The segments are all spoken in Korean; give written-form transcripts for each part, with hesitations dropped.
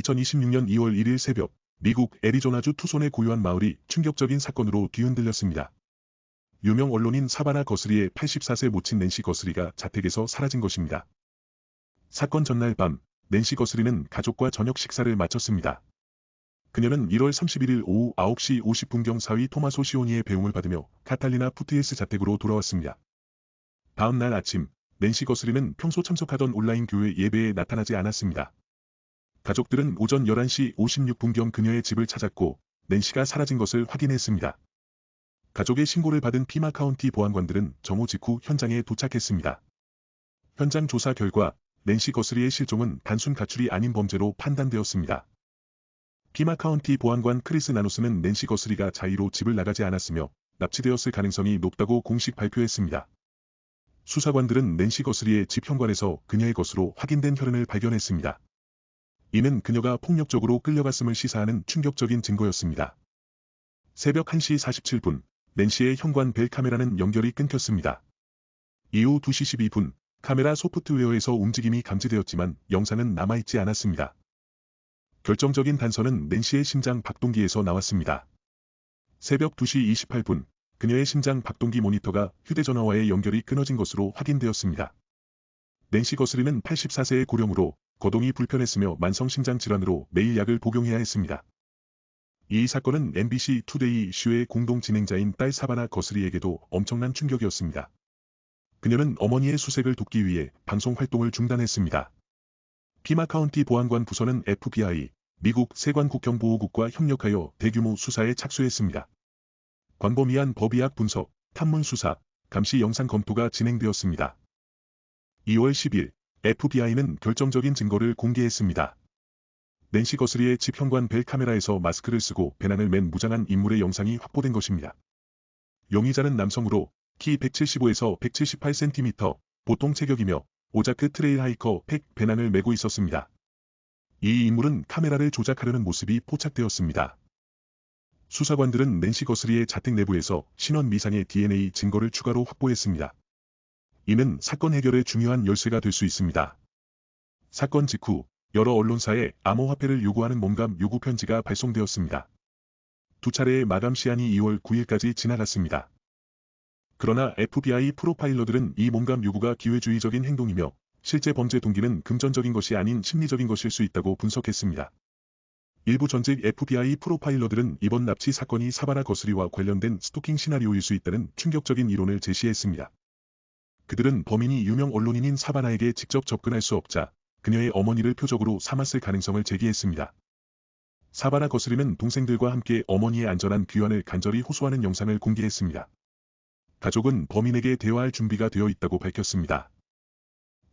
2026년 2월 1일 새벽, 미국 애리조나주 투손의 고요한 마을이 충격적인 사건으로 뒤흔들렸습니다. 유명 언론인 사바나 거스리의 84세 모친 낸시 거스리가 자택에서 사라진 것입니다. 사건 전날 밤, 낸시 거스리는 가족과 저녁 식사를 마쳤습니다. 그녀는 1월 31일 오후 9시 50분경 사위 토마소 시오니의 배웅을 받으며 카탈리나 푸트예스 자택으로 돌아왔습니다. 다음 날 아침, 낸시 거스리는 평소 참석하던 온라인 교회 예배에 나타나지 않았습니다. 가족들은 오전 11시 56분경 그녀의 집을 찾았고 낸시가 사라진 것을 확인했습니다. 가족의 신고를 받은 피마 카운티 보안관들은 정오 직후 현장에 도착했습니다. 현장 조사 결과 낸시 거스리의 실종은 단순 가출이 아닌 범죄로 판단되었습니다. 피마 카운티 보안관 크리스 나노스는 낸시 거스리가 자의로 집을 나가지 않았으며 납치되었을 가능성이 높다고 공식 발표했습니다. 수사관들은 낸시 거스리의 집 현관에서 그녀의 것으로 확인된 혈흔을 발견했습니다. 이는 그녀가 폭력적으로 끌려갔음을 시사하는 충격적인 증거였습니다. 새벽 1시 47분, 낸시의 현관 벨 카메라는 연결이 끊겼습니다. 이후 2시 12분, 카메라 소프트웨어에서 움직임이 감지되었지만 영상은 남아있지 않았습니다. 결정적인 단서는 낸시의 심장 박동기에서 나왔습니다. 새벽 2시 28분, 그녀의 심장 박동기 모니터가 휴대전화와의 연결이 끊어진 것으로 확인되었습니다. 낸시 거스리는 84세의 고령으로 거동이 불편했으며 만성심장 질환으로 매일 약을 복용해야 했습니다. 이 사건은 MBC 투데이 쇼의 공동 진행자인 딸 사바나 거스리에게도 엄청난 충격이었습니다. 그녀는 어머니의 수색을 돕기 위해 방송 활동을 중단했습니다. 피마 카운티 보안관 부서는 FBI, 미국 세관국경보호국과 협력하여 대규모 수사에 착수했습니다. 광범위한 법의학 분석, 탐문 수사, 감시 영상 검토가 진행되었습니다. 2월 10일, FBI는 결정적인 증거를 공개했습니다. 낸시 거스리의 집 현관 벨 카메라에서 마스크를 쓰고 배낭을 맨 무장한 인물의 영상이 확보된 것입니다. 용의자는 남성으로 키 175에서 178cm, 보통 체격이며 오자크 트레일 하이커 팩 배낭을 메고 있었습니다. 이 인물은 카메라를 조작하려는 모습이 포착되었습니다. 수사관들은 낸시 거스리의 자택 내부에서 신원 미상의 DNA 증거를 추가로 확보했습니다. 이는 사건 해결에 중요한 열쇠가 될 수 있습니다. 사건 직후 여러 언론사에 암호화폐를 요구하는 몸감 요구 편지가 발송되었습니다. 두 차례의 마감 시한이 2월 9일까지 지나갔습니다. 그러나 FBI 프로파일러들은 이 몸감 요구가 기회주의적인 행동이며 실제 범죄 동기는 금전적인 것이 아닌 심리적인 것일 수 있다고 분석했습니다. 일부 전직 FBI 프로파일러들은 이번 납치 사건이 사바나 거스리와 관련된 스토킹 시나리오일 수 있다는 충격적인 이론을 제시했습니다. 그들은 범인이 유명 언론인인 사바나에게 직접 접근할 수 없자 그녀의 어머니를 표적으로 삼았을 가능성을 제기했습니다. 사바나 거스리는 동생들과 함께 어머니의 안전한 귀환을 간절히 호소하는 영상을 공개했습니다. 가족은 범인에게 대화할 준비가 되어 있다고 밝혔습니다.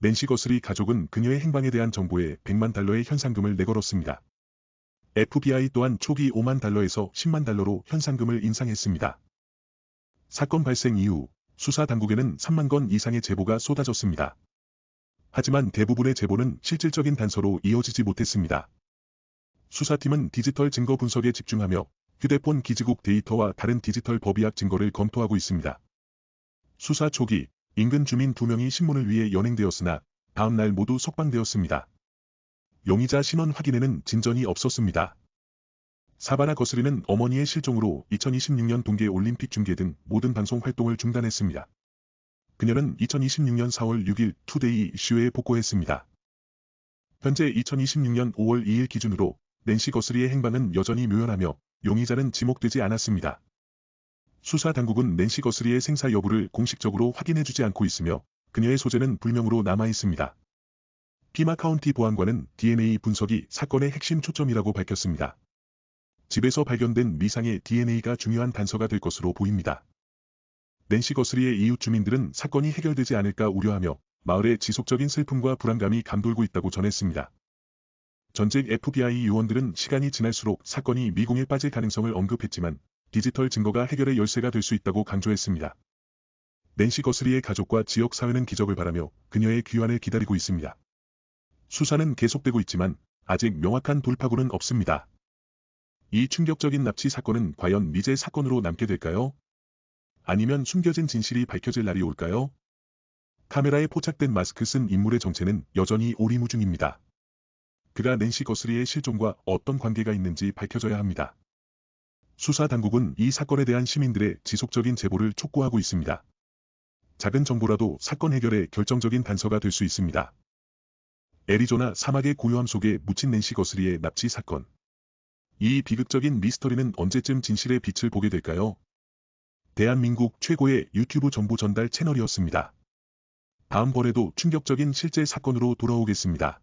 낸시 거스리 가족은 그녀의 행방에 대한 정보에 $100만 현상금을 내걸었습니다. FBI 또한 초기 $50,000에서 $100,000로 현상금을 인상했습니다. 사건 발생 이후 수사 당국에는 3만 건 이상의 제보가 쏟아졌습니다. 하지만 대부분의 제보는 실질적인 단서로 이어지지 못했습니다. 수사팀은 디지털 증거 분석에 집중하며 휴대폰 기지국 데이터와 다른 디지털 법의학 증거를 검토하고 있습니다. 수사 초기, 인근 주민 2명이 신문을 위해 연행되었으나 다음 날 모두 석방되었습니다. 용의자 신원 확인에는 진전이 없었습니다. 사바나 거스리는 어머니의 실종으로 2026년 동계 올림픽 중계 등 모든 방송 활동을 중단했습니다. 그녀는 2026년 4월 6일 투데이 쇼에 복고했습니다. 현재 2026년 5월 2일 기준으로 낸시 거스리의 행방은 여전히 묘연하며 용의자는 지목되지 않았습니다. 수사 당국은 낸시 거스리의 생사 여부를 공식적으로 확인해주지 않고 있으며 그녀의 소재는 불명으로 남아있습니다. 피마 카운티 보안관은 DNA 분석이 사건의 핵심 초점이라고 밝혔습니다. 집에서 발견된 미상의 DNA가 중요한 단서가 될 것으로 보입니다. 낸시 거스리의 이웃 주민들은 사건이 해결되지 않을까 우려하며 마을에 지속적인 슬픔과 불안감이 감돌고 있다고 전했습니다. 전직 FBI 요원들은 시간이 지날수록 사건이 미궁에 빠질 가능성을 언급했지만 디지털 증거가 해결의 열쇠가 될 수 있다고 강조했습니다. 낸시 거스리의 가족과 지역사회는 기적을 바라며 그녀의 귀환을 기다리고 있습니다. 수사는 계속되고 있지만 아직 명확한 돌파구는 없습니다. 이 충격적인 납치 사건은 과연 미제 사건으로 남게 될까요? 아니면 숨겨진 진실이 밝혀질 날이 올까요? 카메라에 포착된 마스크 쓴 인물의 정체는 여전히 오리무중입니다. 그가 낸시 거스리의 실종과 어떤 관계가 있는지 밝혀져야 합니다. 수사 당국은 이 사건에 대한 시민들의 지속적인 제보를 촉구하고 있습니다. 작은 정보라도 사건 해결에 결정적인 단서가 될 수 있습니다. 애리조나 사막의 고요함 속에 묻힌 낸시 거스리의 납치 사건. 이 비극적인 미스터리는 언제쯤 진실의 빛을 보게 될까요? 대한민국 최고의 유튜브 정보 전달 채널이었습니다. 다음번에도 충격적인 실제 사건으로 돌아오겠습니다.